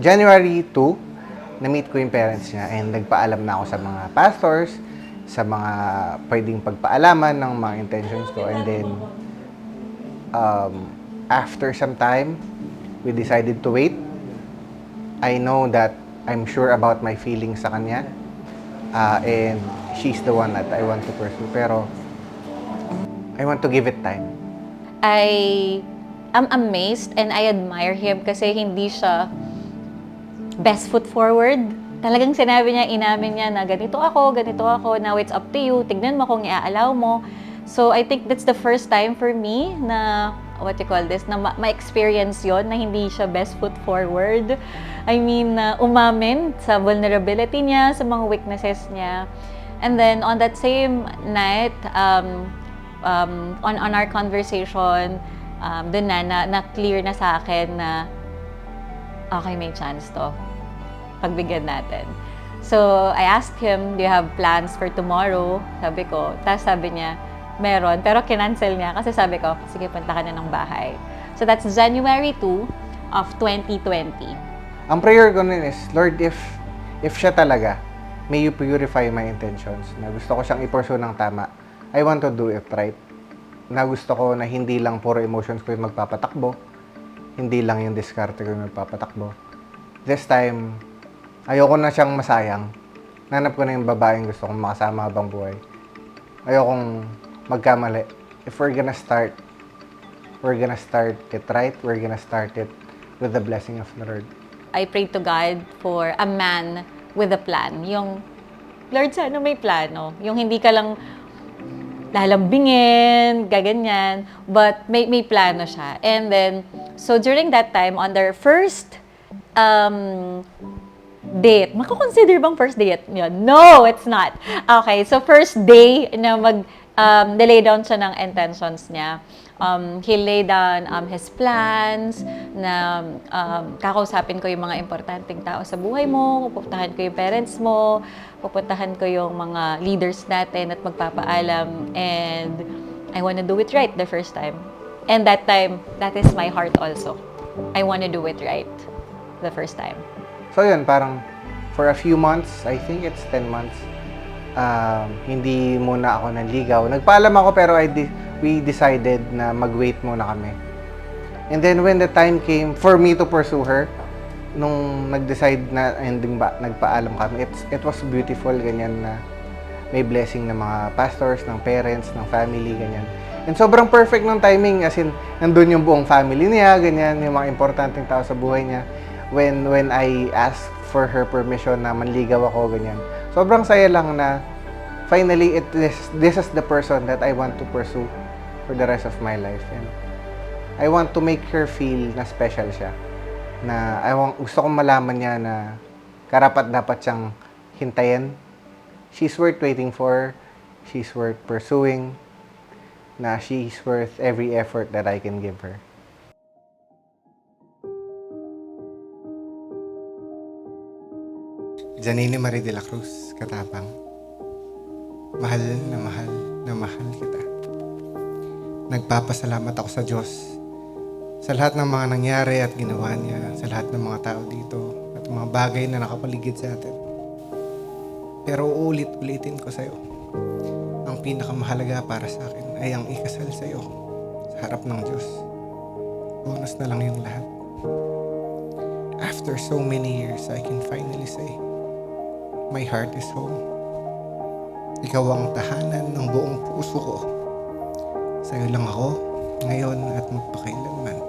January 2, na-meet ko yung parents niya and nagpaalam na ako sa mga pastors, sa mga pwedeng pagpaalaman ng mga intentions ko. And then, after some time, we decided to wait. I know that I'm sure about my feelings sa kanya. And she's the one that I want to pursue. Pero, I want to give it time. I am amazed and I admire him kasi hindi siya best foot forward. Talagang sinabi niya, inamin niya na ganito ako, now it's up to you, tignan mo kung i-allow mo. So I think that's the first time for me na, what you call this, na ma-experience yon na hindi siya best foot forward. I mean, umamin sa vulnerability niya, sa mga weaknesses niya. And then on that same night, on our conversation, dun na clear na sa akin na okay, may chance to. Pagbigyan natin. So, I asked him, do you have plans for tomorrow? Sabi ko. Tapos sabi niya, meron. Pero kinancel niya kasi sabi ko, sige, punta ka na ng bahay. So, that's January 2 of 2020. Ang prayer ko nun is, Lord, if siya talaga, may you purify my intentions. Na gusto ko siyang i-pursue ng tama. I want to do it right. Na gusto ko na hindi lang puro emotions ko yung magpapatakbo. Hindi lang yung diskarte ko yung magpapatakbo. This time, ayoko na siyang masayang. Nanap ko na yung babaeng gusto kong makasama habang buhay. Ayokong magkamali. If we're gonna start it right. We're gonna start it with the blessing of the Lord. I prayed to God for a man with a plan. Yung, Lord, sana may plano. Yung hindi ka lang lalambingin, gaganyan, but may plano siya. And then, so during that time, on their first date, mako-consider bang first date yun? No, it's not. Okay, so first day na lay down siya ng intentions niya. He laid down his plans na kakausapin ko yung mga importanteng tao sa buhay mo, pupuntahan ko yung parents mo, pupuntahan ko yung mga leaders natin at magpapaalam, and I want to do it right the first time. And that time, that is my heart also. I want to do it right the first time. So yun, parang for a few months, I think it's 10 months, hindi muna ako nanligaw. Nagpaalam ako pero we decided na mag-wait muna kami. And then when the time came for me to pursue her, nung nag-decide na nagpaalam kami, it was beautiful, ganyan na may blessing ng mga pastors, ng parents, ng family, ganyan. And sobrang perfect ng timing, as in, nandun yung buong family niya, ganyan, yung mga importanteng tao sa buhay niya. When I asked for her permission na manligaw ako, ganyan. Sobrang saya lang na finally, this is the person that I want to pursue for the rest of my life. And I want to make her feel na special siya. Na gusto kong malaman niya na karapat-dapat siyang hintayin. She's worth waiting for. She's worth pursuing. Na she's worth every effort that I can give her. Janine Marie de la Cruz, Katapang. Mahal na mahal na mahal kita. Nagpapasalamat ako sa Diyos sa lahat ng mga nangyari at ginawa niya, sa lahat ng mga tao dito at mga bagay na nakapaligid sa atin. Pero uulit-ulitin ko sa'yo, ang pinakamahalaga para sa akin ay ang ikasal sa'yo sa harap ng Diyos. Bonus na lang yung lahat. After so many years, I can finally say, my heart is home. Ikaw ang tahanan ng buong puso ko. Sa'yo lang ako, ngayon at magpakailanman.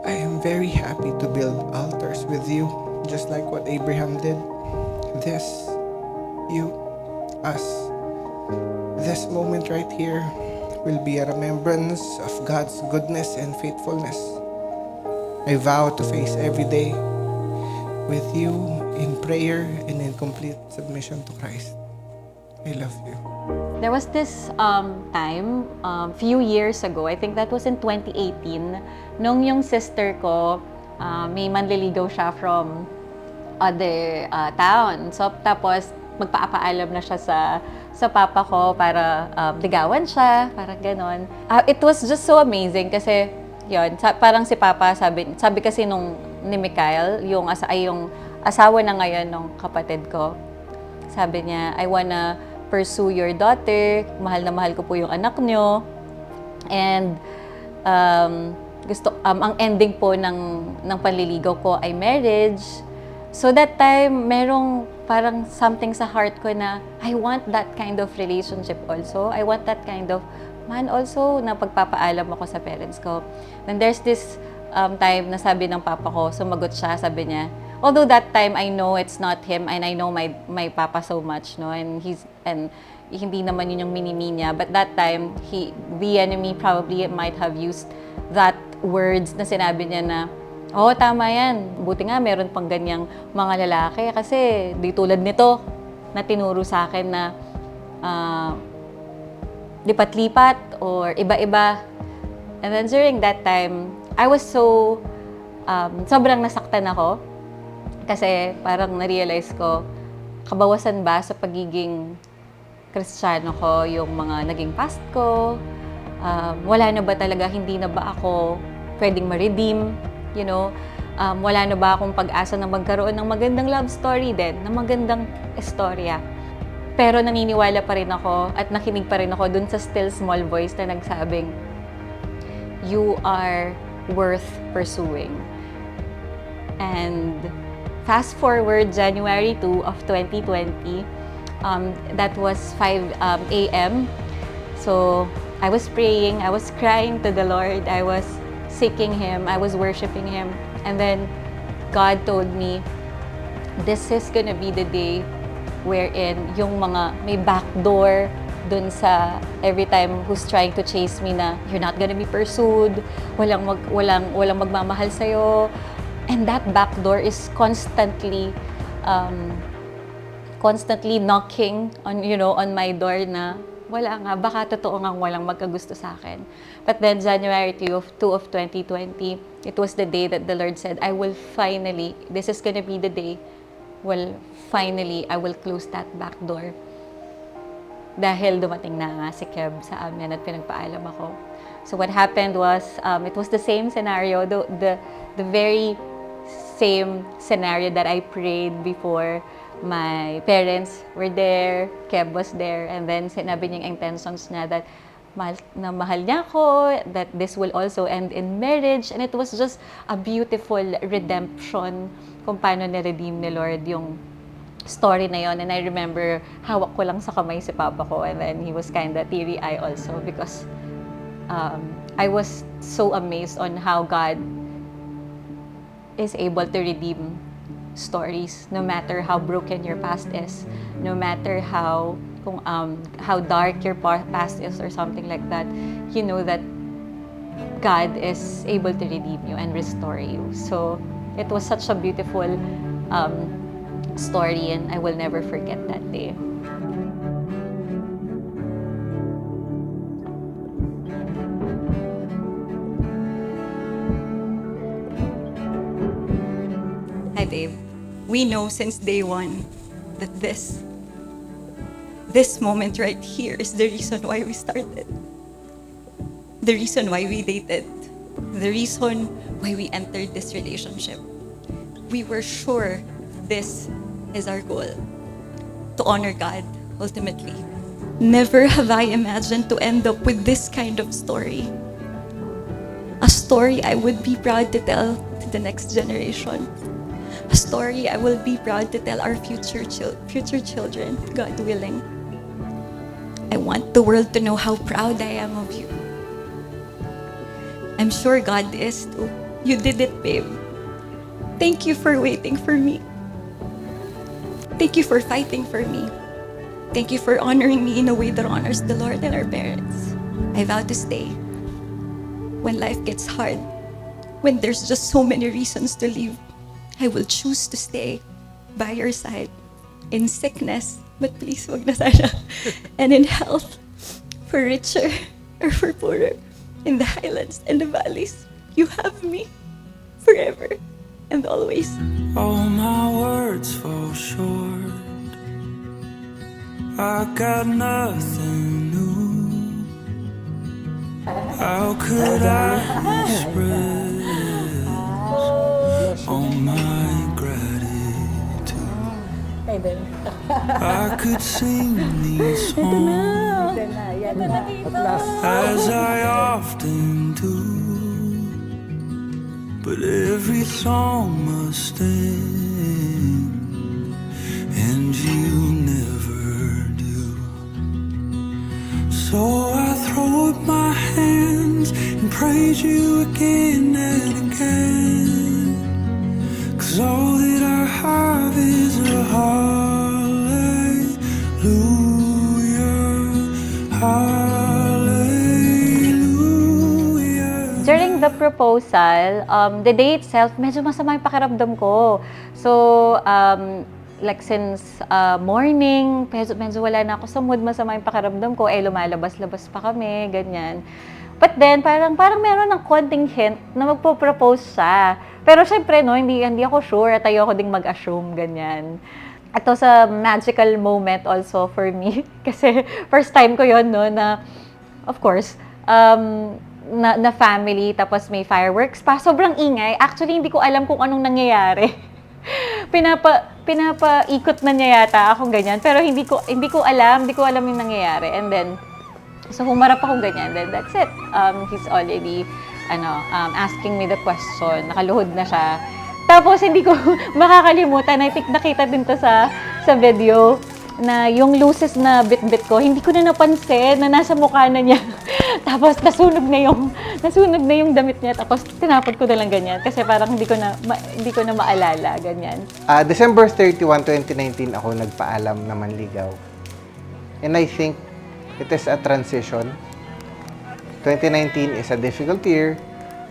I am very happy to build altars with you, just like what Abraham did. This, you, us. This moment right here will be a remembrance of God's goodness and faithfulness. I vow to face every day with you in prayer and in complete submission to Christ. I love you. There was this time, few years ago, I think that was in 2018, nung yung sister ko, may manliligaw siya from other town. So, tapos, magpapaalam na siya sa papa ko para ligawan siya, parang ganon. It was just so amazing kasi yun, parang si papa sabi kasi ni Mikhail, yung asawa na ngayon ng kapatid ko. Sabi niya, I wanna pursue your daughter. Mahal na mahal ko po yung anak nyo. And ang ending po ng panliligaw ko ay marriage. So that time, merong parang something sa heart ko na I want that kind of relationship also. I want that kind of man also na pagpapaalam ako sa parents ko. Then there's this time na sabi ng papa ko, sumagot siya, sabi niya, although that time I know it's not him and I know my papa so much, no, and hindi naman yun yung mini-me niya, but that time the enemy probably might have used that words na sinabi niya na, oh, tama yan, buti nga meron pang ganyang mga lalaki kasi di tulad nito na tinuro sa akin na lipat-lipat or iba-iba. And then during that time, I was so sobrang nasaktan ako. Kasi parang na-realize ko, kabawasan ba sa pagiging Kristiyano ko yung mga naging past ko? Wala na ba talaga, hindi na ba ako pwedeng ma-redeem? You know? Wala na ba akong pag-asa na magkaroon ng magandang love story din, ng magandang istorya? Pero naniniwala pa rin ako at nakinig pa rin ako dun sa still small voice na nagsabing, you are worth pursuing. And fast forward January 2 of 2020, that was 5 a.m. So I was praying, I was crying to the Lord, I was seeking Him, I was worshiping Him. And then God told me, this is gonna be the day wherein yung mga may backdoor dun sa every time who's trying to chase me na you're not gonna be pursued, walang magmamahal sa'yo. And that backdoor is constantly knocking on my door na wala nga, baka totoo nga walang magkagusto sa akin. But then January 2 of 2020, it was the day that the Lord said, this is gonna be the day, finally, I will close that back door. Dahil dumating na nga si Keb sa amin at pinagpaalam ako. So what happened was, it was the same scenario, the very same scenario that I prayed before. My parents were there, Keb was there, and then sinabi niyang intentions niya that mahal niya ako, that this will also end in marriage, and it was just a beautiful redemption kung paano ni-redeem ni Lord yung story na yon. And I remember, hawak ko lang sa kamay si Papa ko, and then he was kinda teary-eyed also because I was so amazed on how God is able to redeem stories, no matter how broken your past is, no matter how dark your past is or something like that. You know that God is able to redeem you and restore you. So it was such a beautiful story, and I will never forget that day. Hi, babe. We know since day one that this moment right here is the reason why we started. The reason why we dated. The reason why we entered this relationship. We were sure this is our goal. To honor God, ultimately. Never have I imagined to end up with this kind of story. A story I would be proud to tell to the next generation. A story I will be proud to tell our future children, God willing. I want the world to know how proud I am of you. I'm sure God is too. You did it, babe. Thank you for waiting for me. Thank you for fighting for me. Thank you for honoring me in a way that honors the Lord and our parents. I vow to stay. When life gets hard, when there's just so many reasons to leave, I will choose to stay by your side. In sickness, but please wag na sana. And in health, for richer or for poorer, in the highlands and the valleys, you have me forever and always. All my words fall short. I got nothing new. How could I express all my gratitude? I could sing these songs as I often do, but every song must end, and you never do. So I throw up my hands and praise you again and again, 'cause all that I have is a hallelujah, hallelujah. During the proposal, the day itself, medyo masama yung pakiramdam ko. So, like since morning, medyo wala na ako sa mood, masama yung pakiramdam ko, lumalabas-labas pa kami, ganyan. But then, parang meron ng konting hint na magpo-propose siya. Pero syempre, no, hindi ako sure at ayoko ding mag-assume, ganyan. Ito sa magical moment also for me. Kasi first time ko yon, no, na, of course, na family, tapos may fireworks pa. Sobrang ingay. Actually, hindi ko alam kung anong nangyayari. Pinapaikot na niya yata akong ganyan. Pero hindi ko alam yung nangyayari. And then, so humarap akong ganyan. Then that's it. He's already, asking me the question. Nakaluhod na siya. Tapos, hindi ko makakalimutan. I think nakita din to sa video na yung luces na bit-bit ko, hindi ko na napansin na nasa mukha na niya. Tapos nasunog na yung damit niya. Tapos tinapon ko na lang ganyan kasi parang hindi ko na maalala ganyan. December 31, 2019 ako nagpaalam na manligaw. And I think it is a transition. 2019 is a difficult year,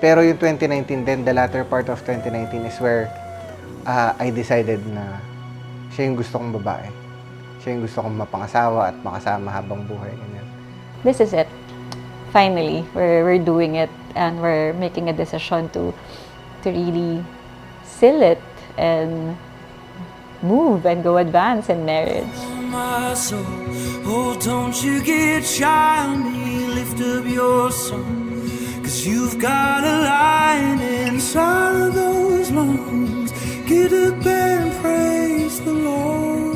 pero yung 2019 then the latter part of 2019 is where I decided na siya yung gusto kong babae. Siya yung gusto kong mapangasawa at makasama habang buhay. Ganyan. This is it. Finally, we're doing it and we're making a decision to really seal it and move and go advance in marriage. My soul, oh, don't you get shy on me, lift up your song, 'cause you've got a lion inside of those lungs. Get up and praise the Lord.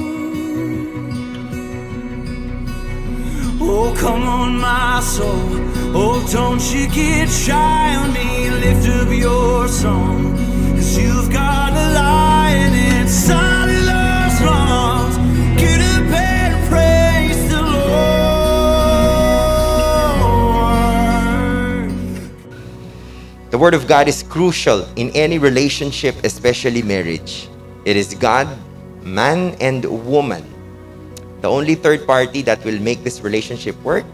Oh, come on, my soul. Oh, don't you get shy on me. Lift up your song. 'Cause you've got a lion inside of those lungs. Get up and praise the Lord. The Word of God is crucial in any relationship, especially marriage. It is God, man, and woman. The only third party that will make this relationship work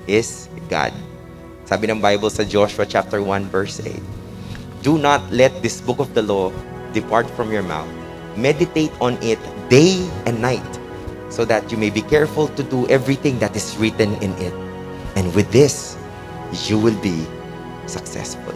is God. Sabi ng Bible sa Joshua chapter 1 verse 8, "Do not let this book of the law depart from your mouth. Meditate on it day and night, so that you may be careful to do everything that is written in it. And with this, you will be successful."